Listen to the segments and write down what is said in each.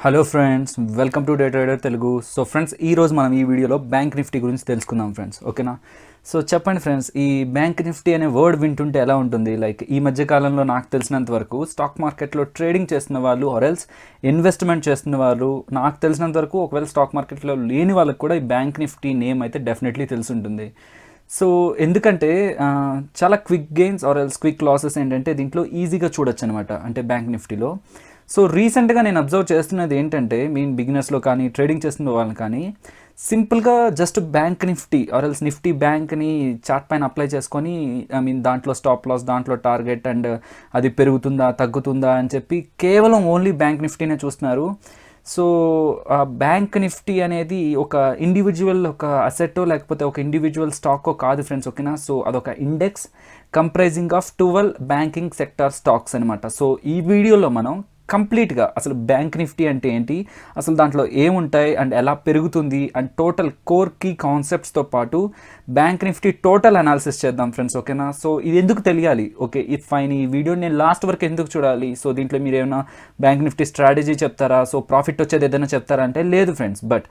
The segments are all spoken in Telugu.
Hello friends, welcome to day trader Telugu. So friends, ఈరోజు మనం ఈ వీడియోలో బ్యాంక్ నిఫ్టీ గురించి తెలుసుకుందాం ఫ్రెండ్స్. ఓకేనా? సో చెప్పండి ఫ్రెండ్స్, ఈ బ్యాంక్ నిఫ్టీ అనే వర్డ్ వింటుంటే ఎలా ఉంటుంది? లైక్ ఈ మధ్య కాలంలో నాకు తెలిసినంత వరకు స్టాక్ మార్కెట్లో ట్రేడింగ్ చేస్తున్న వాళ్ళు ఆర్ఎల్స్ ఇన్వెస్ట్మెంట్ చేస్తున్న వాళ్ళు, నాకు తెలిసినంత వరకు ఒకవేళ స్టాక్ మార్కెట్లో లేని వాళ్ళకి కూడా ఈ బ్యాంక్ నిఫ్టీ నేమ్ అయితే డెఫినెట్లీ తెలిసి ఉంటుంది. సో ఎందుకంటే చాలా క్విక్ గెయిన్స్ ఆర్ఎల్స్ క్విక్ లాసెస్ ఏంటంటే దీంట్లో ఈజీగా చూడొచ్చు అనమాట, అంటే బ్యాంక్ నిఫ్టీలో. సో రీసెంట్గా నేను అబ్జర్వ్ చేస్తున్నది ఏంటంటే, మెయిన్ బిగినర్స్లో కానీ ట్రేడింగ్ చేస్తున్న వాళ్ళని కానీ సింపుల్గా జస్ట్ బ్యాంక్ నిఫ్టీ ఆర్ఎల్స్ నిఫ్టీ బ్యాంక్ని చార్ట్ పైన అప్లై చేసుకొని, దాంట్లో స్టాప్ లాస్, దాంట్లో టార్గెట్ అండ్ అది పెరుగుతుందా తగ్గుతుందా అని చెప్పి కేవలం ఓన్లీ బ్యాంక్ నిఫ్టీనే చూస్తున్నారు. సో బ్యాంక్ నిఫ్టీ అనేది ఒక ఇండివిజువల్ ఒక అసెట్టో లేకపోతే ఒక ఇండివిజువల్ స్టాకో కాదు ఫ్రెండ్స్. ఓకేనా? సో అదొక index comprising of 12 banking sector stocks అనమాట. సో ఈ వీడియోలో మనం కంప్లీట్గా అసలు బ్యాంక్ నిఫ్టీ అంటే ఏంటి, అసలు దాంట్లో ఏముంటాయి అండ్ ఎలా పెరుగుతుంది అండ్ టోటల్ కోర్ కీ కాన్సెప్ట్స్తో పాటు బ్యాంక్ నిఫ్టీ టోటల్ అనాలిసిస్ చేద్దాం ఫ్రెండ్స్. ఓకేనా? సో ఇది ఎందుకు తెలియాలి? ఓకే, ఇఫ్ ఫైన్ ఈ వీడియో నేను లాస్ట్ వరకు ఎందుకు చూడాలి? సో దీంట్లో మీరు ఏమైనా బ్యాంక్ నిఫ్టీ స్ట్రాటజీ చెప్తారా, సో ప్రాఫిట్ వచ్చేది ఏదైనా చెప్తారా అంటే లేదు ఫ్రెండ్స్. బట్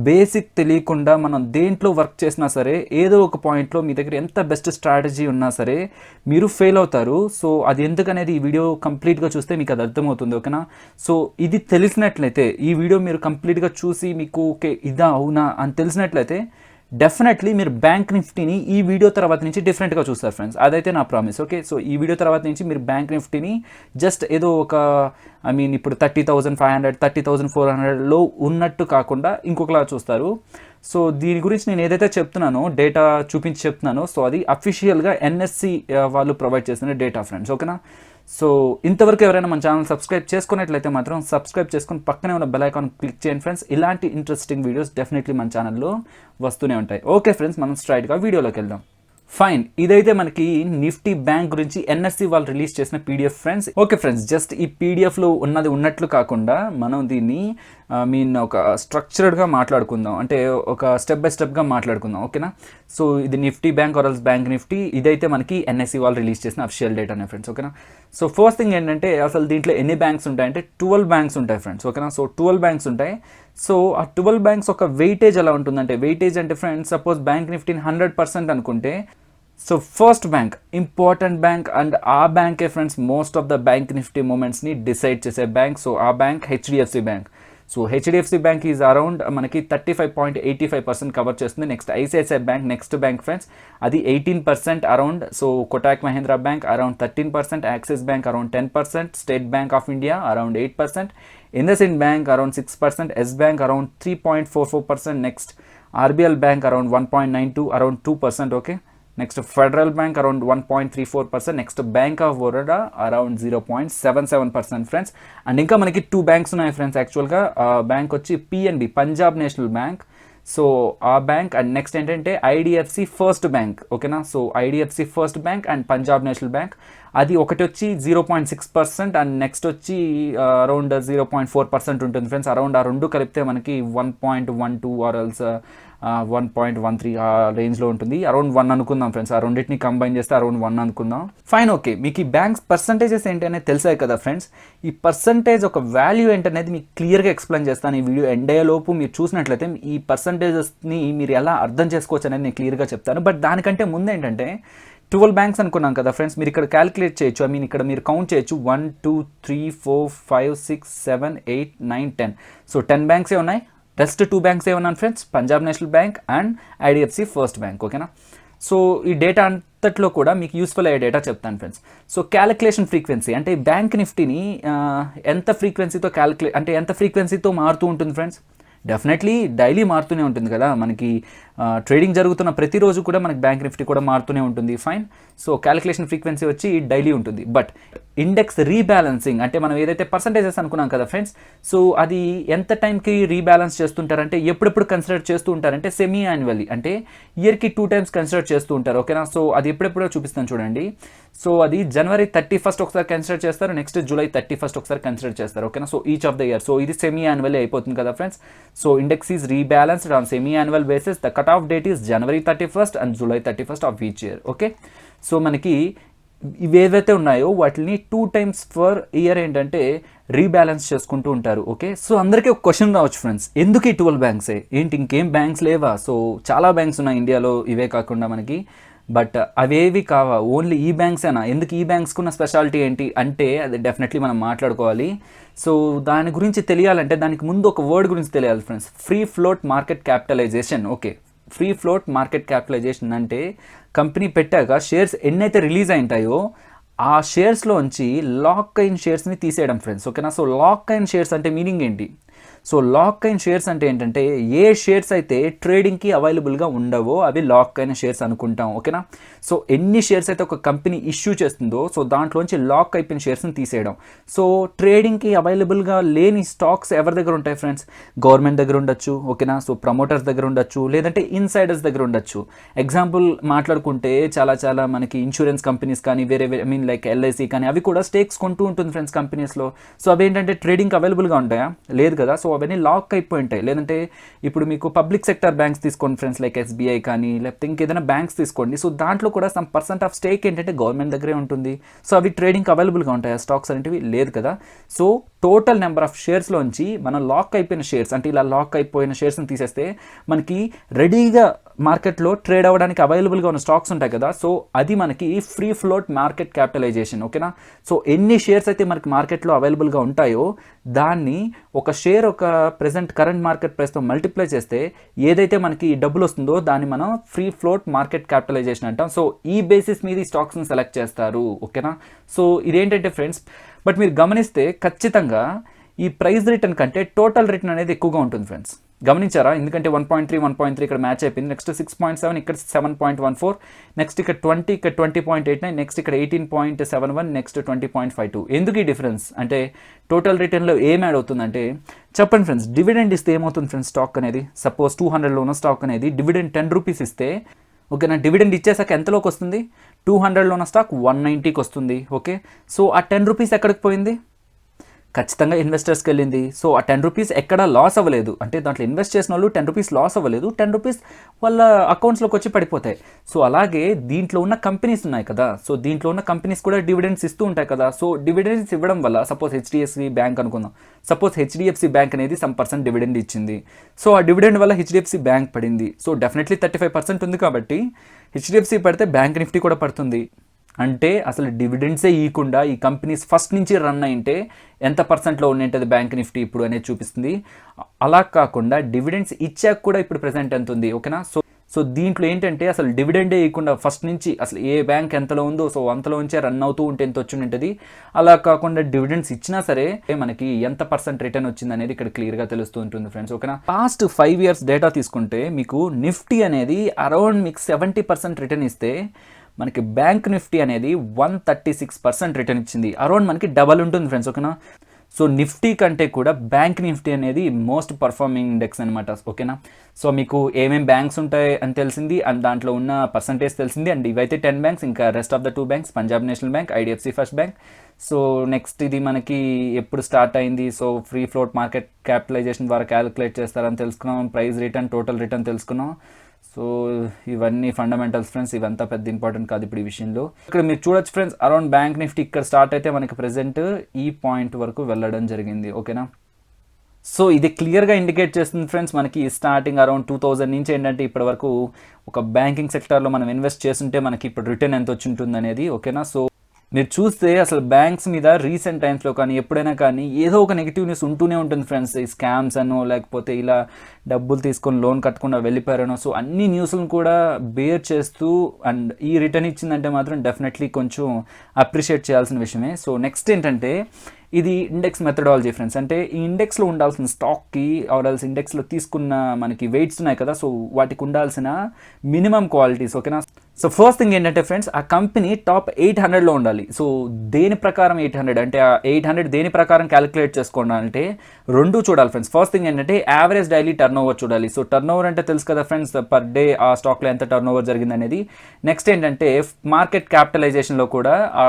బేసిక్ తెలియకుండా మనం దేంట్లో వర్క్ చేసినా సరే ఏదో ఒక పాయింట్లో మీ దగ్గర ఎంత బెస్ట్ స్ట్రాటజీ ఉన్నా సరే మీరు ఫెయిల్ అవుతారు. సో అది ఎందుకనేది ఈ వీడియో కంప్లీట్గా చూస్తే మీకు అది అర్థమవుతుంది. ఓకేనా? సో ఇది తెలిసినట్లయితే ఈ వీడియో మీరు కంప్లీట్గా చూసి మీకు ఓకే ఇదా అవునా అని తెలిసినట్లయితే డెఫినెట్లీ మీరు బ్యాంక్ నిఫ్టీని ఈ వీడియో తర్వాత నుంచి డిఫరెంట్గా చూస్తారు ఫ్రెండ్స్. అదైతే నా ప్రామిస్. ఓకే, సో ఈ వీడియో తర్వాత నుంచి మీరు బ్యాంక్ నిఫ్టీని జస్ట్ ఏదో ఒక ఇప్పుడు 30,500 30,400లో ఉన్నట్టు కాకుండా ఇంకొకలా చూస్తారు. సో దీని గురించి నేను ఏదైతే చెప్తున్నానో, డేటా చూపించి చెప్తున్నానో, సో అది అఫీషియల్గా ఎన్ఎస్సి వాళ్ళు ప్రొవైడ్ చేస్తున్న డేటా ఫ్రెండ్స్. ఓకేనా? సో ఇంతవరకు ఎవరైనా మన ఛానల్ సబ్స్క్రైబ్ చేసుకున్నట్లయితే మాత్రం సబ్స్క్రైబ్ చేసుకుని పక్కనే ఉన్న బెల్ ఐకాన్ క్లిక్ చేయండి ఫ్రెండ్స్. ఇలాంటి ఇంట్రెస్టింగ్ వీడియోస్ డెఫినెట్లీ మన ఛానల్లో వస్తూనే ఉంటాయి. ఓకే ఫ్రెండ్స్, మనం స్ట్రైట్గా వీడియోలోకి వెళ్దాం. ఫైన్, ఇదైతే మనకి నిఫ్టీ బ్యాంక్ గురించి ఎన్ఎస్సి వాళ్ళు రిలీజ్ చేసిన PDF friends. Okay friends, just ఈ పీడిఎఫ్లో ఉన్నది ఉన్నట్లు కాకుండా మనం దీన్ని ఒక స్ట్రక్చర్డ్గా మాట్లాడుకుందాం, అంటే ఒక స్టెప్ బై స్టెప్గా మాట్లాడుకుందాం. ఓకేనా? సో ఇది నిఫ్టీ బ్యాంక్ ఆర్ఎల్స్ బ్యాంక్ నిఫ్టీ, ఇదైతే మనకి ఎన్ఎస్సి వాళ్ళు రిలీజ్ చేసిన అఫిషియల్ డేటానే ఫ్రెండ్స్. ఓకేనా? సో ఫస్ట్ థింగ్ ఏంటంటే, అసలు దీంట్లో ఎన్ని బ్యాంక్స్ ఉంటాయంటే 12 బ్యాంక్స్ ఉంటాయి ఫ్రెండ్స్. ఓకేనా? సో 12 బ్యాంక్స్ ఉంటాయి. సో ఆ 12 బ్యాంక్స్ ఒక వెయిటేజ్ ఎలా ఉంటుందంటే, వెయిటేజ్ అంటే ఫ్రెండ్స్ సపోజ్ బ్యాంక్ నిఫ్టీని 100% అనుకుంటే, so first bank important bank and ఆ బ్యాంకే friends most of the bank Nifty మూమెంట్స్ని డిసైడ్ చేసే బ్యాంక్. సో ఆ bank HDFC bank. So HDFC bank is around మనకి 35.85% కవర్ చేస్తుంది. Next ICICI bank next bank friends, అది 18% around. So Kotak Mahindra bank around 13%, Axis bank around 10%, state bank of India around 8%, IndusInd bank around 6%, yes bank around 3.44%, next RBL bank around 1.92 around 2%. Okay, next federal bank around 1.34%, next bank of Baroda around 0.77% friends. And ఇంకా మనకి 2 బ్యాంక్స్ ఉన్నాయి ఫ్రెండ్స్. యాక్చువల్గా బ్యాంక్ వచ్చి PNB, Punjab national bank. So ఆ బ్యాంక్ అండ్ నెక్స్ట్ ఏంటంటే ఐడిఎఫ్సి ఫస్ట్ బ్యాంక్. ఓకేనా? So IDFC first bank and Punjab national bank, అది ఒకటి వచ్చి 0.6% అండ్ నెక్స్ట్ వచ్చి అరౌండ్ 0.4% ఉంటుంది ఫ్రెండ్స్. అరౌండ్ ఆ రెండు కలిపితే మనకి 1.12 ఆర్ఎల్స్ 1.13 ఆ రేంజ్లో ఉంటుంది. అరౌండ్ 1 అనుకుందాం ఫ్రెండ్స్. ఆ రెండింటిని కంబైన్ చేస్తే అరౌండ్ 1 అనుకుందాం. Fine, okay. మీకు ఈ బ్యాంక్స్ పర్సంటేజెస్ ఏంటి అనేది తెలిసాయి కదా ఫ్రెండ్స్. ఈ పర్సంటేజ్ ఒక వాల్యూ ఏంటనేది మీకు క్లియర్గా ఎక్స్ప్లెయిన్ చేస్తాను ఈ వీడియో ఎండ్ అయ్యేలోపు. మీరు చూసినట్లయితే ఈ పర్సంటేజెస్ని మీరు ఎలా అర్థం చేసుకోవచ్చు అనేది నేను క్లియర్గా చెప్తాను. బట్ దానికంటే ముందు ఏంటంటే 12 బ్యాంక్స్ అనుకున్నాం కదా ఫ్రెండ్స్, మీరు ఇక్కడ క్యాలిక్యులేట్ చేయొచ్చు. ఇక్కడ మీరు కౌంట్ చేయొచ్చు 1 2 3 4 5 6 7 8 9 10. సో 10 బ్యాంక్సే ఉన్నాయి. రెస్ట్ 2 బ్యాంక్స్ ఏమన్నాను friends, Punjab national bank and IDFC first bank. ఓకేనా? సో ఈ డేటా అంతట్లో కూడా మీకు యూస్ఫుల్ అయ్యే డేటా చెప్తాను ఫ్రెండ్స్. సో క్యాలిక్యులేషన్ ఫ్రీక్వెన్సీ అంటే బ్యాంక్ నిఫ్టీని ఎంత ఫ్రీక్వెన్సీతో మారుతూ ఉంటుంది ఫ్రెండ్స్. డెఫినెట్లీ డైలీ మారుతూనే ఉంటుంది కదా, మనకి ట్రేడింగ్ జరుగుతున్న ప్రతిరోజు కూడా మనకి బ్యాంక్ నిఫ్టీ కూడా మారుతూనే ఉంటుంది. ఫైన్, సో క్యాలిక్యులేషన్ ఫ్రీక్వెన్సీ వచ్చి డైలీ ఉంటుంది. బట్ ఇండెక్స్ రీబ్యాలెన్సింగ్ అంటే మనం ఏదైతే పర్సంటేజెస్ అనుకున్నాం కదా ఫ్రెండ్స్, సో అది ఎంత టైంకి రీబ్యాలెన్స్ చేస్తుంటారంటే, ఎప్పుడెప్పుడు కన్సిడర్ చేస్తూ ఉంటారంటే సెమీ యాన్యువల్లీ, అంటే ఇయర్కి 2 టైమ్స్ కన్సిడర్ చేస్తూ ఉంటారు. ఓకేనా? సో అది ఎప్పుడెప్పుడో చూపిస్తాను చూడండి. సో అది జనవరి 31 ఒకసారి కన్సిడర్ చేస్తారు, నెక్స్ట్ జూలై 31 ఒకసారి కన్సిడర్ చేస్తారు. ఓకేనా? So each of the year. So ఇది సెమీ యాన్యువల్లీ అయిపోతుంది కదా friends. So index is rebalanced on semi annual basis. The cut off date is January 31st and July 31st of each year. Okay, so మనకి ఇవేవైతే ఉన్నాయో వాటిని 2 times per year ఏంటంటే రీబ్యాలెన్స్ చేసుకుంటూ ఉంటారు. ఓకే, సో అందరికీ ఒక క్వశ్చన్ రావచ్చు ఫ్రెండ్స్, ఎందుకు ఈ 12 బ్యాంక్సే ఏంటి, ఇంకేం బ్యాంక్స్ లేవా? సో చాలా బ్యాంక్స్ ఉన్నాయి ఇండియాలో ఇవే కాకుండా మనకి, బట్ అవేవి కావా, ఓన్లీ ఈ బ్యాంక్సేనా, ఎందుకు ఈ బ్యాంక్స్కి ఉన్న స్పెషాలిటీ ఏంటి అంటే అది డెఫినెట్లీ మనం మాట్లాడుకోవాలి. సో దాని గురించి తెలియాలంటే దానికి ముందు ఒక వర్డ్ గురించి తెలియాలి friends, free float market capitalisation. Okay, free float market capitalisation అంటే కంపెనీ పెట్టాక షేర్స్ ఎన్నైతే రిలీజ్ అయింటాయో ఆ షేర్స్లోంచి లాక్ అయిన షేర్స్ని తీసేయడం ఫ్రెండ్స్. ఓకేనా, సో లాక్ అయిన షేర్స్ అంటే మీనింగ్ ఏంటి? సో లాక్ అయిన షేర్స్ అంటే ఏంటంటే ఏ షేర్స్ అయితే ట్రేడింగ్కి అవైలబుల్గా ఉండవో అవి లాక్ అయిన షేర్స్ అనుకుంటాం. ఓకేనా, సో ఎన్ని షేర్స్ అయితే ఒక కంపెనీ ఇష్యూ చేస్తుందో సో దాంట్లోంచి లాక్ అయిపోయిన షేర్స్ని తీసేయడం. సో ట్రేడింగ్కి అవైలబుల్గా లేని స్టాక్స్ ఎవరి దగ్గర ఉంటాయి ఫ్రెండ్స్? గవర్నమెంట్ దగ్గర ఉండొచ్చు. ఓకేనా, సో ప్రమోటర్స్ దగ్గర ఉండొచ్చు, లేదంటే ఇన్సైడర్స్ దగ్గర ఉండొచ్చు. ఎగ్జాంపుల్ మాట్లాడుకుంటే చాలా మనకి ఇన్సూరెన్స్ కంపెనీస్ కానీ వేరే లైక్ ఎల్ఐసి కానీ అవి కూడా స్టేక్స్ కొంటూ ఉంటుంది ఫ్రెండ్స్ కంపెనీస్లో. సో అవి ఏంటంటే ట్రేడింగ్కి అవైలబుల్గా ఉంటాయా? లేదు కదా, సో అవన్నీ లాక్ అయిపోయి ఉంటాయి. లేదంటే ఇప్పుడు మీకు పబ్లిక్ సెక్టర్ బ్యాంక్స్ తీసుకోండి ఫ్రెండ్స్, లైక్ ఎస్బీఐ కానీ లేకపోతే ఇంకేదైనా బ్యాంక్స్ తీసుకోండి. సో దాంట్లో కూడా సమ్ % ఆఫ్ స్టేక్ ఏంటంటే గవర్నమెంట్ దగ్గరే ఉంటుంది. సో అవి ట్రేడింగ్కి అవైలబుల్గా ఉంటాయి, ఆ స్టాక్స్ అనేవి లేదు కదా. సో టోటల్ నెంబర్ ఆఫ్ షేర్స్లోంచి మనం లాక్ అయిపోయిన షేర్స్ అంటే ఇలా లాక్ అయిపోయిన షేర్స్ని తీసేస్తే మనకి రెడీగా మార్కెట్లో ట్రేడ్ అవ్వడానికి అవైలబుల్గా ఉన్న స్టాక్స్ ఉంటాయి కదా, సో అది మనకి ఫ్రీ ఫ్లోట్ మార్కెట్ క్యాపిటలైజేషన్. ఓకేనా, సో ఎన్ని షేర్స్ అయితే మనకి మార్కెట్లో అవైలబుల్గా ఉంటాయో దాన్ని ఒక షేర్ ఒక ప్రెసెంట్ కరెంట్ మార్కెట్ ప్రైస్తో మల్టిప్లై చేస్తే ఏదైతే మనకి డబ్బులు వస్తుందో దాన్ని మనం ఫ్రీ ఫ్లోట్ మార్కెట్ క్యాపిటలైజేషన్ అంటాం. సో ఈ బేసిస్ మీద ఈ స్టాక్స్ని సెలెక్ట్ చేస్తారు. ఓకేనా, సో ఇదేంటంటే ఫ్రెండ్స్, బట్ మీరు గమనిస్తే ఖచ్చితంగా ఈ ప్రైస్ రిటర్న్ కంటే టోటల్ రిటర్న్ అనేది ఎక్కువగా ఉంటుంది ఫ్రెండ్స్. గమనించారా? ఎందుకంటే 1.3 ఇక్కడ మ్యాచ్ అయిపోయింది, నెక్స్ట్ 6.7, ఇక్కడ 7.14, నెక్స్ట్ ఇక్కడ 20, ఇక్కడ 20.89, నెక్స్ట్ ఇక్కడ 18.71, నెక్స్ట్ 20.52. ఎందుకు ఈ డిఫరెన్స్ అంటే టోటల్ రిటర్న్లో ఏం యాడ్ అవుతుందంటే చెప్పండి ఫ్రెండ్స్, డివిడెండ్ ఇస్తే ఏమవుతుంది ఫ్రెండ్స్? స్టాక్ అనేది సపోజ్ 200లో ఉన్న స్టాక్ అనేది డివిడెండ్ 10 రూపీస్ ఇస్తే, ఓకేనా, డివిడెండ్ ఇచ్చేసాక ఎంతలోకి వస్తుంది? 200లో ఉన్న స్టాక్ 190కి వస్తుంది. ఓకే, సో ఆ 10 రూపీస్ ఎక్కడికి పోయింది? ఖచ్చితంగా ఇన్వెస్టర్స్కి వెళ్ళింది. సో ఆ 10 రూపీస్ ఎక్కడ లాస్ అవ్వలేదు, అంటే దాంట్లో ఇన్వెస్ట్ చేసిన వాళ్ళు 10 రూపీస్ లాస్ అవ్వలేదు, 10 రూపీస్ వాళ్ళ అకౌంట్స్లోకి వచ్చి పడిపోతాయి. సో అలాగే దీంట్లో ఉన్న కంపెనీస్ ఉన్నాయి కదా, సో దీంట్లో ఉన్న కంపెనీస్ కూడా డివిడెండ్స్ ఇస్తూ ఉంటాయి కదా. సో డివిడెండ్స్ ఇవ్వడం వల్ల సపోజ్ హెచ్డిఎఫ్సి బ్యాంక్ అనుకుందాం, సపోజ్ హెచ్డిఎఫ్సి బ్యాంక్ అనేది సమ్ % డివిడెండ్ ఇచ్చింది. సో ఆ డివిడెండ్ వల్ల హెచ్డిఎఫ్సి బ్యాంక్ పడింది. సో డెఫినెట్లీ 35% ఉంది కాబట్టి హెచ్డిఎఫ్సి పడితే బ్యాంక్ నిఫ్టీ కూడా పడుతుంది. అంటే అసలు డివిడెండ్సే ఇవ్వకుండా ఈ కంపెనీస్ ఫస్ట్ నుంచి రన్ అయింటే ఎంత % ఉన్నది బ్యాంక్ నిఫ్టీ ఇప్పుడు అనేది చూపిస్తుంది. అలా కాకుండా డివిడెండ్స్ ఇచ్చాక కూడా ఇప్పుడు ప్రెసెంట్ ఎంత ఉంది. ఓకేనా, సో దీంట్లో ఏంటంటే అసలు డివిడెండే ఇవ్వకుండా ఫస్ట్ నుంచి అసలు ఏ బ్యాంక్ ఎంతలో ఉందో సో అంతలోంచే రన్ అవుతూ ఉంటే ఎంత వచ్చి ఉంటుంది. అలా కాకుండా డివిడెండ్స్ ఇచ్చినా సరే మనకి ఎంత % రిటర్న్ వచ్చింది అనేది ఇక్కడ క్లియర్గా తెలుస్తూ ఉంటుంది ఫ్రెండ్స్. ఓకేనా, పాస్ట్ 5 years డేటా తీసుకుంటే మీకు నిఫ్టీ అనేది అరౌండ్ మీకు 70% రిటర్న్ ఇస్తే మనకి బ్యాంక్ నిఫ్టీ అనేది 136% రిటర్న్ ఇచ్చింది. అరౌండ్ మనకి డబల్ ఉంటుంది ఫ్రెండ్స్. ఓకేనా, సో నిఫ్టీ కంటే కూడా బ్యాంక్ నిఫ్టీ అనేది మోస్ట్ పర్ఫార్మింగ్ ఇండెక్స్ అనమాట. ఓకేనా, సో మీకు ఏమేమి బ్యాంక్స్ ఉంటాయి అని తెలిసింది అండ్ దాంట్లో ఉన్న పర్సంటేజ్ తెలిసింది. అండ్ ఇవైతే 10 బ్యాంక్స్, ఇంకా rest of the 2 banks Punjab national bank, IDFC first bank. So next ఇది మనకి ఎప్పుడు స్టార్ట్ అయింది, so free float market capitalisation ద్వారా క్యాలిక్యులేట్ చేస్తారని తెలుసుకున్నాం, ప్రైస్ రిటర్న్, టోటల్ రిటర్న్ తెలుసుకున్నాం. సో ఇవన్నీ ఫండమెంటల్స్ ఫ్రెండ్స్, ఇవంతా పెద్ద ఇంపార్టెంట్ కాదు ఇప్పుడు ఈ విషయంలో. ఇక్కడ మీరు చూడొచ్చు ఫ్రెండ్స్, అరౌండ్ బ్యాంక్ నిఫ్టీ ఇక్కడ స్టార్ట్ అయితే మనకి ప్రెసెంట్ ఈ పాయింట్ వరకు వెళ్ళడం జరిగింది. ఓకేనా, సో ఇది క్లియర్గా ఇండికేట్ చేస్తుంది ఫ్రెండ్స్, మనకి స్టార్టింగ్ అరౌండ్ 2000 నుంచి ఏంటంటే ఇప్పటి వరకు ఒక బ్యాంకింగ్ సెక్టర్లో మనం ఇన్వెస్ట్ చేస్తుంటే మనకి ఇప్పుడు రిటర్న్ ఎంత వచ్చి ఉంటుంది అనేది. ఓకేనా, సో మీరు చూస్తే అసలు బ్యాంక్స్ మీద రీసెంట్ టైమ్స్లో కానీ ఎప్పుడైనా కానీ ఏదో ఒక నెగిటివ్ న్యూస్ ఉంటూనే ఉంటుంది ఫ్రెండ్స్. ఈ స్కామ్స్ అనో లేకపోతే ఇలా డబ్బులు తీసుకొని లోన్ కట్టకుండా వెళ్ళిపోయారనో, సో అన్ని న్యూస్లను కూడా బేర్ చేస్తూ అండ్ ఈ రిటర్న్ ఇచ్చిందంటే మాత్రం డెఫినెట్లీ కొంచెం అప్రిషియేట్ చేయాల్సిన విషయమే. సో నెక్స్ట్ ఏంటంటే ఇది ఇండెక్స్ మెథడాలజీ ఫ్రెండ్స్, అంటే ఈ ఇండెక్స్లో ఉండాల్సిన స్టాక్కి ఆర్ఎల్స్ ఇండెక్స్లో తీసుకున్న మనకి వెయిట్స్ ఉన్నాయి కదా, సో వాటికి ఉండాల్సిన మినిమం క్వాలిటీస్. ఓకేనా, సో ఫస్ట్ థింగ్ ఏంటంటే ఫ్రెండ్స్, ఆ కంపెనీ టాప్ 800లో ఉండాలి. సో దేని ప్రకారం 800 అంటే ఆ 800 దేని ప్రకారం క్యాలిక్యులేట్ చేసుకోవాలంటే రెండు చూడాలి ఫ్రెండ్స్. ఫస్ట్ థింగ్ ఏంటంటే యావరేజ్ డైలీ టర్న్ ఓవర్ చూడాలి. సో టర్న్ ఓవర్ అంటే తెలుసు కదా ఫ్రెండ్స్, పర్ డే ఆ స్టాక్లో ఎంత టర్న్ ఓవర్ జరిగింది అనేది. నెక్స్ట్ ఏంటంటే మార్కెట్ క్యాపిటలైజేషన్లో కూడా ఆ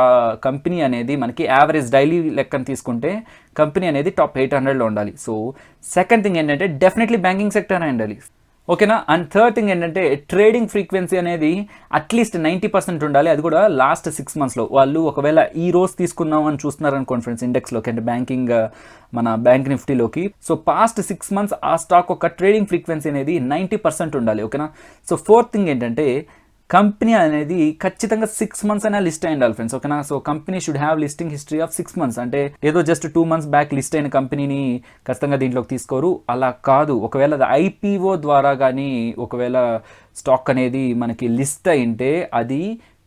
కంపెనీ అనేది మనకి యావరేజ్ డైలీ లెక్కను తీసుకుంటే కంపెనీ అనేది టాప్ 800లో ఉండాలి. సో సెకండ్ థింగ్ ఏంటంటే డెఫినెట్లీ బ్యాంకింగ్ సెక్టర్ ఉండాలి. ఓకేనా. అండ్ థర్డ్ థింగ్ ఏంటంటే ట్రేడింగ్ ఫ్రీక్వెన్సీ అనేది అట్లీస్ట్ 90% ఉండాలి. అది కూడా లాస్ట్ 6 monthsలో. వాళ్ళు ఒకవేళ ఈ రోజు తీసుకుందాం అని చూస్తున్నారు అనుకోండి ఫ్రెండ్స్, ఇండెక్స్లోకి అంటే బ్యాంకింగ్ మన బ్యాంక్ నిఫ్టీలోకి. సో పాస్ట్ 6 months ఆ స్టాక్ ఒక ట్రేడింగ్ ఫ్రీక్వెన్సీ అనేది 90% ఉండాలి. ఓకేనా. సో ఫోర్త్ థింగ్ ఏంటంటే కంపెనీ అనేది ఖచ్చితంగా 6 months అయినా లిస్ట్ అయి ఉండాలి ఫ్రెండ్స్. ఓకేనా. So company should have listing history of 6 months. అంటే ఏదో జస్ట్ 2 months బ్యాక్ లిస్ట్ అయిన కంపెనీని ఖచ్చితంగా దీంట్లోకి తీసుకోరు, అలా కాదు. ఒకవేళ ఐపీఓ ద్వారా కానీ ఒకవేళ స్టాక్ అనేది మనకి లిస్ట్ అయింటే అది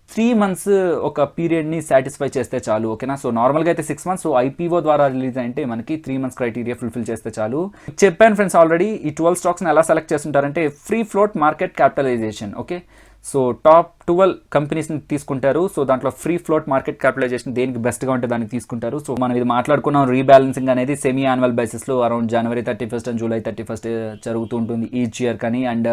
3 months ఒక పీరియడ్ని సాటిస్ఫై చేస్తే చాలు. ఓకేనా. సో నార్మల్గా అయితే 6 months. సో ఐపీఓ ద్వారా రిలీజ్ అంటే మనకి 3 months క్రైటీరియా ఫుల్ఫిల్ చేస్తే చాలు. చెప్పాను ఫ్రెండ్స్ ఆల్రెడీ ఈ 12 స్టాక్స్ని ఎలా సెలెక్ట్ చేస్తుంటారంటే free float market capitalisation. Okay. So top 12 కంపెనీస్ని తీసుకుంటారు. సో దాంట్లో ఫ్రీ ఫ్లోట్ మార్కెట్ క్యాపిటలైజేషన్ దేనికి బెస్ట్గా ఉంటే దానికి తీసుకుంటారు. సో మనం ఇది మాట్లాడుకున్నాం, రీబ్యాలెన్సింగ్ అనేది సెమీ యాన్యువల్ బేసిస్లో around January 31st and July 31st జరుగుతూ ఉంటుంది ఈచ్ ఇయర్. కానీ అండ్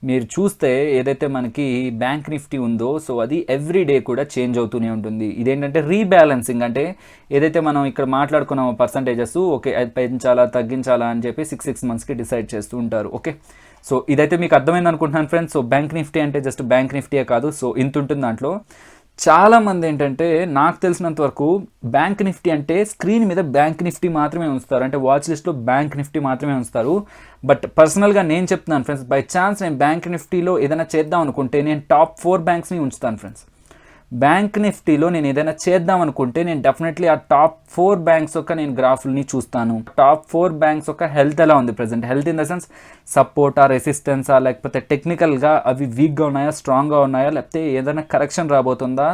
మీరు చూస్తే ఏదైతే మనకి బ్యాంక్ నిఫ్టీ ఉందో సో అది ఎవ్రీ డే కూడా చేంజ్ అవుతూనే ఉంటుంది. ఇదేంటంటే రీబ్యాలెన్సింగ్ అంటే ఏదైతే మనం ఇక్కడ మాట్లాడుకున్నాం పర్సంటేజెస్, ఓకే అది పెంచాలా తగ్గించాలా అని చెప్పి 6 monthsకి డిసైడ్ చేస్తూ ఉంటారు. ఓకే. సో ఇదైతే మీకు అర్థమైంది అనుకుంటున్నాను ఫ్రెండ్స్. సో బ్యాంక్ నిఫ్టీ అంటే జస్ట్ బ్యాంక్ నిఫ్టీయే కాదు, సో ఇంత ఉంటుంది దాంట్లో. చాలామంది ఏంటంటే నాకు తెలిసినంత వరకు బ్యాంక్ నిఫ్టీ అంటే స్క్రీన్ మీద బ్యాంక్ నిఫ్టీ మాత్రమే ఉంచుతారు, అంటే వాచ్ లిస్ట్లో బ్యాంక్ నిఫ్టీ మాత్రమే ఉంచుతారు. బట్ పర్సనల్గా నేను చెప్తున్నాను ఫ్రెండ్స్, బై ఛాన్స్ నేను బ్యాంక్ నిఫ్టీలో ఏదైనా చేద్దాం అనుకుంటే నేను టాప్ 4 బ్యాంక్స్ని ఉంచుతాను ఫ్రెండ్స్. బ్యాంక్ నిఫ్టీలో నేను ఏదైనా చేద్దాం అనుకుంటే నేను డెఫినెట్లీ ఆ టాప్ 4 బ్యాంక్స్ యొక్క నేను గ్రాఫ్ని చూస్తాను. టాప్ 4 బ్యాంక్స్ యొక్క హెల్త్ ఎలా ఉంది present, health in the sense సపోర్టా, రెసిస్టెన్సా, లేకపోతే టెక్నికల్గా అవి వీక్గా ఉన్నాయా, స్ట్రాంగ్గా ఉన్నాయా, లేకపోతే ఏదైనా కరెక్షన్ రాబోతుందా,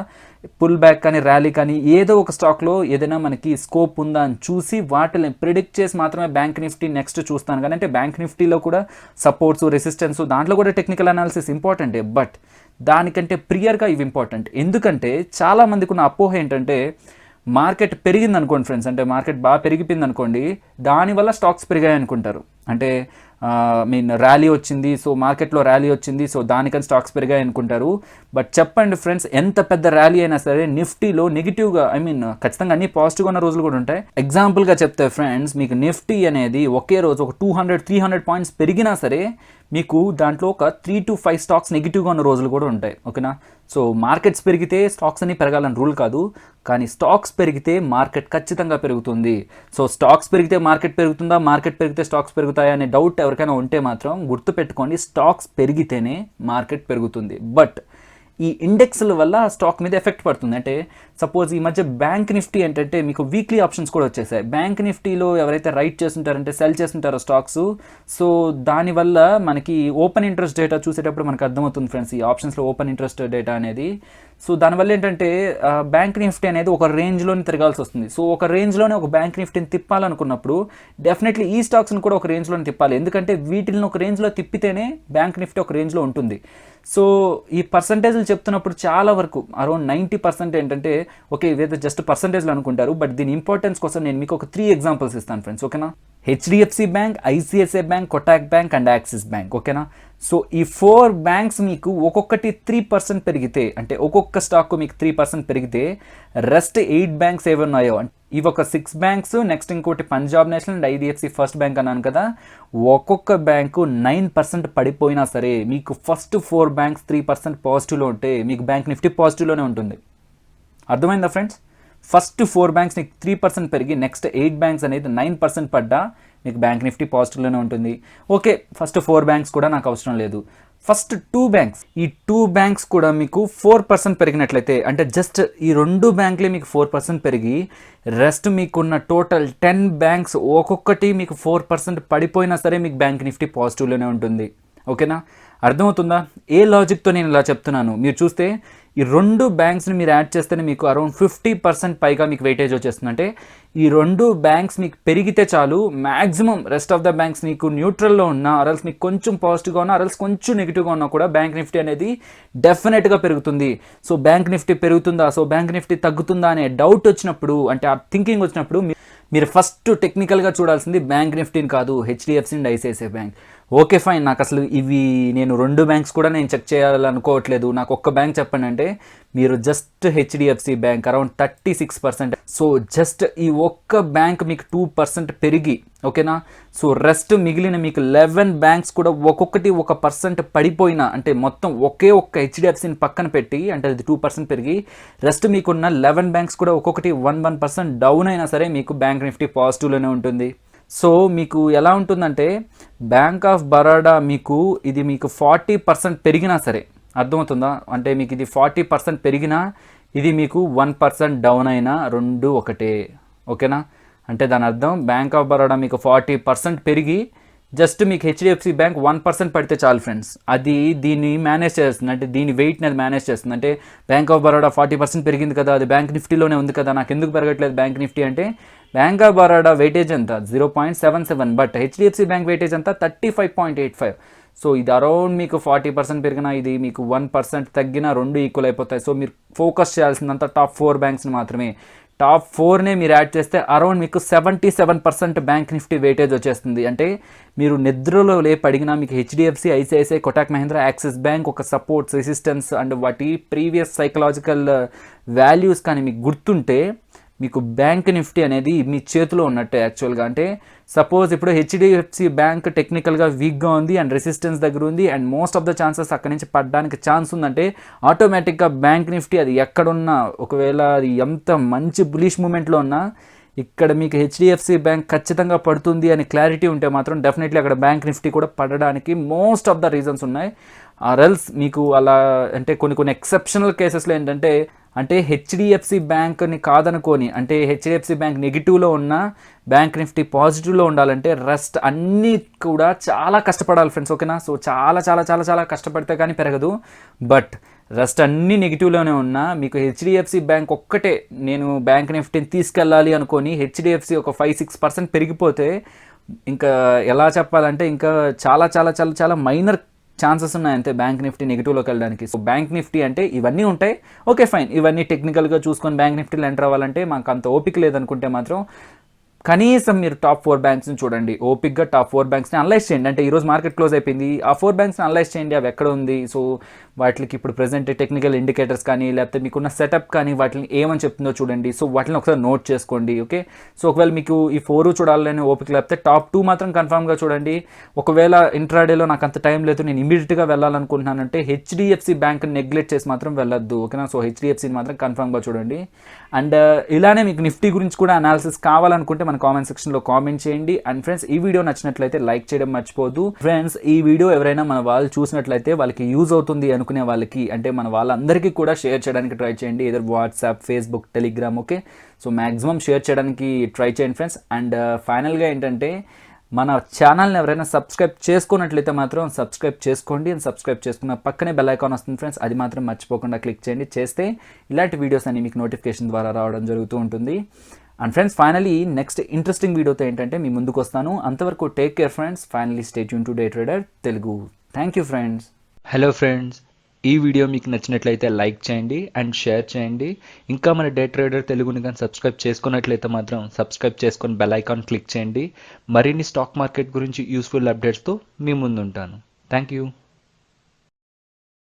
పుల్ బ్యాక్ కానీ ర్యాలీ కానీ ఏదో ఒక స్టాక్లో ఏదైనా మనకి స్కోప్ ఉందా అని చూసి వాటిని ప్రిడిక్ట్ చేసి మాత్రమే బ్యాంక్ నిఫ్టీ నెక్స్ట్ చూస్తాను. కానీ అంటే బ్యాంక్ నిఫ్టీలో కూడా సపోర్ట్స్, రెసిస్టెన్స్ దాంట్లో కూడా టెక్నికల్ అనాలిసిస్ ఇంపార్టెంటే, బట్ దానికంటే ప్రియర్గా ఇవి ఇంపార్టెంట్. ఎందుకంటే చాలామందికి ఉన్న అపోహ ఏంటంటే మార్కెట్ పెరిగింది అనుకోండి ఫ్రెండ్స్, అంటే మార్కెట్ బాగా పెరిగిపోయింది అనుకోండి, దానివల్ల స్టాక్స్ పెరిగాయి అనుకుంటారు. అంటే ర్యాలీ వచ్చింది, సో మార్కెట్లో ర్యాలీ వచ్చింది, సో దానికని స్టాక్స్ పెరిగాయి అనుకుంటారు. బట్ చెప్పండి ఫ్రెండ్స్, ఎంత పెద్ద ర్యాలీ అయినా సరే నిఫ్టీలో నెగిటివ్గా ఖచ్చితంగా అన్ని పాజిటివ్గా ఉన్న రోజులు కూడా ఉంటాయి. ఎగ్జాంపుల్గా చెప్తే ఫ్రెండ్స్, మీకు నిఫ్టీ అనేది ఒకే రోజు ఒక 200-300 పాయింట్స్ పెరిగినా సరే మీకు దాంట్లో ఒక 3 to 5 స్టాక్స్ నెగిటివ్గా ఉన్న రోజులు కూడా ఉంటాయి. ఓకేనా. సో మార్కెట్స్ పెరిగితే స్టాక్స్ అన్ని పెరగాలని రూల్ కాదు, కానీ స్టాక్స్ పెరిగితే మార్కెట్ ఖచ్చితంగా పెరుగుతుంది. సో స్టాక్స్ పెరిగితే మార్కెట్ పెరుగుతుందా, మార్కెట్ పెరిగితే స్టాక్స్ పెరుగుతాయా అనే డౌట్ ఎవరికైనా ఉంటే మాత్రం గుర్తుపెట్టుకోండి, స్టాక్స్ పెరిగితేనే మార్కెట్ పెరుగుతుంది. బట్ ఈ ఇండెక్స్ల వల్ల స్టాక్ మీద ఎఫెక్ట్ పడుతుంది. అంటే సపోజ్ ఈ మధ్య బ్యాంక్ నిఫ్టీ ఏంటంటే మీకు వీక్లీ ఆప్షన్స్ కూడా వచ్చేసాయి. బ్యాంక్ నిఫ్టీలో ఎవరైతే రైట్ చేస్తుంటారంటే సెల్ చేస్తుంటారో స్టాక్స్, సో దానివల్ల మనకి ఓపెన్ ఇంట్రెస్ట్ డేటా చూసేటప్పుడు మనకు అర్థమవుతుంది ఫ్రెండ్స్, ఈ ఆప్షన్స్లో ఓపెన్ ఇంట్రెస్ట్ డేటా అనేది. సో దానివల్ల ఏంటంటే బ్యాంక్ నిఫ్టీ అనేది ఒక రేంజ్లోనే తిరగాల్సి వస్తుంది. సో ఒక రేంజ్లోనే ఒక బ్యాంక్ నిఫ్టీని తిప్పాలనుకున్నప్పుడు డెఫినెట్లీ ఈ స్టాక్స్ని కూడా ఒక రేంజ్లోనే తిప్పాలి. ఎందుకంటే వీటిని ఒక రేంజ్లో తిప్పితేనే బ్యాంక్ నిఫ్టీ ఒక రేంజ్లో ఉంటుంది. సో ఈ పర్సంటేజ్లు చెప్తున్నప్పుడు చాలా వరకు అరౌండ్ 90% ఏంటంటే ఓకే ఇవైతే జస్ట్ పర్సంటేజ్లు అనుకుంటారు, బట్ దీని ఇంపార్టెన్స్ కోసం నేను మీకు ఒక 3 ఎగ్జాంపుల్స్ ఇస్తాను ఫ్రెండ్స్. ఓకేనా. HDFC bank, ICICI bank, Kotak bank and axis bank. ఓకేనా. సో ఈ 4 బ్యాంక్స్ మీకు ఒక్కొక్కటి 3% పెరిగితే, అంటే ఒక్కొక్క స్టాక్ మీకు 3% పెరిగితే రెస్ట్ 8 బ్యాంక్స్ ఏమన్నాయో, ఇవి ఒక 6 బ్యాంక్స్, నెక్స్ట్ ఇంకోటి Punjab national and IDFC first bank అన్నాను కదా, ఒక్కొక్క బ్యాంకు 9% పడిపోయినా సరే మీకు ఫస్ట్ 4 బ్యాంక్స్ 3% పాజిటివ్లో ఉంటే మీకు బ్యాంక్ నిఫ్టీ పాజిటివ్లోనే ఉంటుంది. అర్థమైందా ఫ్రెండ్స్. ఫస్ట్ 4 బ్యాంక్స్ నీకు 3% పెరిగి నెక్స్ట్ 8 బ్యాంక్స్ అనేది 9% పడ్డా మీకు బ్యాంక్ నిఫ్టీ పాజిటివ్లోనే ఉంటుంది. ఓకే ఫస్ట్ 4 బ్యాంక్స్ కూడా నాకు అవసరం లేదు, ఫస్ట్ 2 బ్యాంక్స్, ఈ 2 బ్యాంక్స్ కూడా మీకు 4% పెరిగినట్లయితే, అంటే జస్ట్ ఈ 2 బ్యాంకులే మీకు 4% పెరిగి రెస్ట్ మీకున్న టోటల్ 10 బ్యాంక్స్ ఒక్కొక్కటి మీకు 4% పడిపోయినా సరే మీకు బ్యాంక్ నిఫ్టీ పాజిటివ్లోనే ఉంటుంది. ఓకేనా. అర్థమవుతుందా ఏ లాజిక్తో నేను ఇలా చెప్తున్నాను. మీరు చూస్తే ఈ 2 బ్యాంక్స్ని మీరు యాడ్ చేస్తేనే మీకు అరౌండ్ 50% పైగా మీకు వెయిటేజ్ వచ్చేస్తుంది. అంటే ఈ 2 బ్యాంక్స్ మీకు పెరిగితే చాలు, maximum rest of the banks నీకు న్యూట్రల్లో ఉన్నా, అరల్స్ మీకు కొంచెం పాజిటివ్గా ఉన్నా, అరల్స్ కొంచెం నెగిటివ్గా ఉన్నా కూడా బ్యాంక్ నిఫ్టీ అనేది డెఫినెట్గా పెరుగుతుంది. సో బ్యాంక్ నిఫ్టీ పెరుగుతుందా, సో బ్యాంక్ నిఫ్టీ తగ్గుతుందా అనే డౌట్ వచ్చినప్పుడు, అంటే ఆ థింకింగ్ వచ్చినప్పుడు మీరు ఫస్ట్ టెక్నికల్గా చూడాల్సింది బ్యాంక్ నిఫ్టీని కాదు, HDFC and ICICI bank. Okay fine, నాకు అసలు ఇవి నేను 2 బ్యాంక్స్ కూడా నేను చెక్ చేయాలనుకోవట్లేదు, నాకు ఒక్క బ్యాంక్ చెప్పండి అంటే మీరు just HDFC bank around 36%. So just ఈ ఒక్క బ్యాంక్ మీకు 2% పెరిగి, ఓకేనా, సో రెస్ట్ మిగిలిన మీకు 11 బ్యాంక్స్ కూడా ఒక్కొక్కటి 1% పడిపోయినా, అంటే మొత్తం ఒకే ఒక్క హెచ్డిఎఫ్సిని పక్కన పెట్టి, అంటే అది 2% పెరిగి రెస్ట్ మీకున్న 11 బ్యాంక్స్ కూడా ఒక్కొక్కటి 1% డౌన్ అయినా సరే మీకు బ్యాంక్ నిఫ్టీ పాజిటివ్లోనే ఉంటుంది. సో మీకు ఎలా ఉంటుందంటే బ్యాంక్ ఆఫ్ బరోడా మీకు ఇది మీకు 40% పెరిగినా సరే, అర్థమవుతుందా, అంటే మీకు ఇది 40% పెరిగినా ఇది మీకు 1% డౌన్ అయినా రెండు ఒకటే, ఓకేనా. అంటే దాని అర్థం బ్యాంక్ ఆఫ్ బరోడా మీకు 40% పెరిగి జస్ట్ మీకు హెచ్డిఎఫ్సి బ్యాంక్ 1% పడితే చాలు ఫ్రెండ్స్, అది దీన్ని మేనేజ్ చేస్తుంది, అంటే దీని వెయిట్ని అది మేనేజ్ చేస్తుంది. అంటే బ్యాంక్ ఆఫ్ బరోడా 40% పెరిగింది కదా, అది బ్యాంక్ నిఫ్టీలోనే ఉంది కదా, నాకు ఎందుకు పెరగట్లేదు బ్యాంక్ నిఫ్టీ అంటే బ్యాంక్ ఆఫ్ బరోడా వెయిటేజ్ ఎంత 0.77, బట్ హెచ్డిఎఫ్సి బ్యాంక్ వెయిటేజ్ ఎంత 35.85. సో ఇది అరౌండ్ మీకు 40% పెరిగినా ఇది మీకు 1% తగ్గినా రెండు ఈక్వల్ అయిపోతాయి. సో మీరు ఫోకస్ చేయాల్సిందంతా టాప్ 4 బ్యాంక్స్ని మాత్రమే. టాప్ 4నే మీరు యాడ్ చేస్తే అరౌండ్ మీకు 77% బ్యాంక్ నిఫ్టీ వెయిటేజ్ వచ్చేస్తుంది. అంటే మీరు నిద్రలో లేపడిగినా మీకు HDFC, ICICI, Kotak Mahindra, axis bank ఒక సపోర్ట్స్, రెసిస్టెన్స్ అండ్ వాటి ప్రీవియస్ సైకలాజికల్ వాల్యూస్ కానీ మీకు గుర్తుంటే మీకు బ్యాంక్ నిఫ్టీ అనేది మీ చేతిలో ఉన్నట్టే యాక్చువల్గా. అంటే సపోజ్ ఇప్పుడు హెచ్డిఎఫ్సి బ్యాంక్ టెక్నికల్గా వీక్గా ఉంది అండ్ రెసిస్టెన్స్ దగ్గర ఉంది and most of the chances అక్కడి నుంచి పడడానికి ఛాన్స్ ఉందంటే ఆటోమేటిక్గా బ్యాంక్ నిఫ్టీ అది ఎక్కడున్నా, ఒకవేళ అది ఎంత మంచి బులిష్ మూమెంట్లో ఉన్నా ఇక్కడ మీకు హెచ్డిఎఫ్సి బ్యాంక్ ఖచ్చితంగా పడుతుంది అని క్లారిటీ ఉంటే మాత్రం డెఫినెట్లీ అక్కడ బ్యాంక్ నిఫ్టీ కూడా పడడానికి మోస్ట్ ఆఫ్ ద రీజన్స్ ఉన్నాయి. ఆర్ ఎల్స్ మీకు అలా అంటే కొన్ని ఎక్సెప్షనల్ కేసెస్లో ఏంటంటే అంటే హెచ్డిఎఫ్సి బ్యాంక్ని కాదనుకొని, అంటే హెచ్డిఎఫ్సి బ్యాంక్ నెగిటివ్లో ఉన్న బ్యాంక్ నిఫ్టీ పాజిటివ్లో ఉండాలంటే రెస్ట్ అన్నీ కూడా చాలా కష్టపడాలి ఫ్రెండ్స్, ఓకేనా. సో చాలా చాలా చాలా చాలా కష్టపడితే కానీ పెరగదు. బట్ రెస్ట్ అన్నీ నెగిటివ్లోనే ఉన్నా మీకు హెచ్డిఎఫ్సి బ్యాంక్ ఒక్కటే నేను బ్యాంక్ నిఫ్టీని తీసుకెళ్ళాలి అనుకొని హెచ్డిఎఫ్సి ఒక 5-6% పెరిగిపోతే ఇంకా ఎలా చెప్పాలంటే ఇంకా చాలా చాలా చాలా చాలా మైనర్ ఛాన్సెస్ ఉన్నాయి అంతే బ్యాంక్ నిఫ్టీ నెగిటివ్లోకి వెళ్ళడానికి. సో బ్యాంక్ నిఫ్టీ అంటే ఇవన్నీ ఉంటాయి, ఓకే ఫైన్, ఇవన్నీ టెక్నికల్గా చూసుకొని బ్యాంక్ నిఫ్టీలో ఎంటర్ అవ్వాలంటే మాకు అంత ఓపిక లేదనుకుంటే మాత్రం కనీసం మీరు టాప్ 4 బ్యాంక్స్ని చూడండి, ఓపిక్గా టాప్ 4 బ్యాంక్స్ని అనలైజ్ చేయండి. అంటే ఈరోజు మార్కెట్ క్లోజ్ అయిపోయింది, ఆ 4 బ్యాంక్స్ని అనలైజ్ చేయండి, అవి ఎక్కడ ఉంది. సో వాటికి ఇప్పుడు ప్రెజెంట్ టెక్నికల్ ఇండికేటర్స్ కానీ లేకపోతే మీకున్న సెటప్ కానీ వాటిని ఏమని చెప్తుందో చూడండి. సో వాటిని ఒకసారి నోట్ చేసుకోండి, ఓకే. సో ఒకవేళ మీకు ఈ 4 చూడాలని ఓపిక లేకపోతే టాప్ 2 మాత్రం కన్ఫామ్గా చూడండి. ఒకవేళ ఇంట్రాడేలో నాకు అంత టైం లేదు, నేను ఇమీడియట్గా వెళ్ళాలనుకుంటున్నానంటే హెచ్డిఎఫ్సి బ్యాంక్ని నెగ్లెక్ట్ చేసి మాత్రం వెళ్ళొద్దు, ఓకేనా. సో హెచ్డిఎఫ్సిని మాత్రం కన్ఫామ్గా చూడండి. అండ్ ఇలానే మీకు నిఫ్టీ గురించి కూడా అనాలిసిస్ కావాలనుకుంటే మన కామెంట్ సెక్షన్లో కామెంట్ చేయండి. అండ్ ఫ్రెండ్స్ ఈ వీడియో నచ్చినట్లయితే లైక్ చేయడం మర్చిపోద్దు. ఫ్రెండ్స్ ఈ వీడియో ఎవరైనా మన వాళ్ళు చూసినట్లయితే వాళ్ళకి యూజ్ అవుతుంది అనుకునే వాళ్ళకి, అంటే మన వాళ్ళందరికీ కూడా షేర్ చేయడానికి ట్రై చేయండి, ఏదో WhatsApp, Facebook, Telegram, okay. So maximum share చేయడానికి ట్రై చేయండి ఫ్రెండ్స్. అండ్ ఫైనల్గా ఏంటంటే మన ఛానల్ని ఎవరైనా సబ్స్క్రైబ్ చేసుకున్నట్లయితే మాత్రం సబ్స్క్రైబ్ చేసుకోండి. అండ్ సబ్స్క్రైబ్ చేసుకున్న పక్కనే బెల్ ఐకాన్ వస్తుంది ఫ్రెండ్స్, అది మాత్రం మర్చిపోకుండా క్లిక్ చేయండి. చేస్తే ఇలాంటి వీడియోస్ అన్ని మీకు నోటిఫికేషన్ ద్వారా రావడం జరుగుతూ ఉంటుంది. And friends finally next interesting వీడియోతో ఏంటంటే మీ ముందుకు వస్తాను. అంతవరకు take care friends. Finally stay tune to day trader Telugu. Thank you friends. Hello friends, ఈ వీడియో మీకు నచ్చినట్లయితే లైక్ చేయండి అండ్ షేర్ చేయండి. ఇంకా మన డే ట్రేడర్ తెలుగుని కానీ సబ్స్క్రైబ్ చేసుకున్నట్లయితే మాత్రం సబ్స్క్రైబ్ చేసుకొని బెల్ ఐకాన్ క్లిక్ చేయండి. మరిన్ని స్టాక్ మార్కెట్ గురించి యూస్ఫుల్ అప్డేట్స్తో మీ ముందు ఉంటాను. Thank you.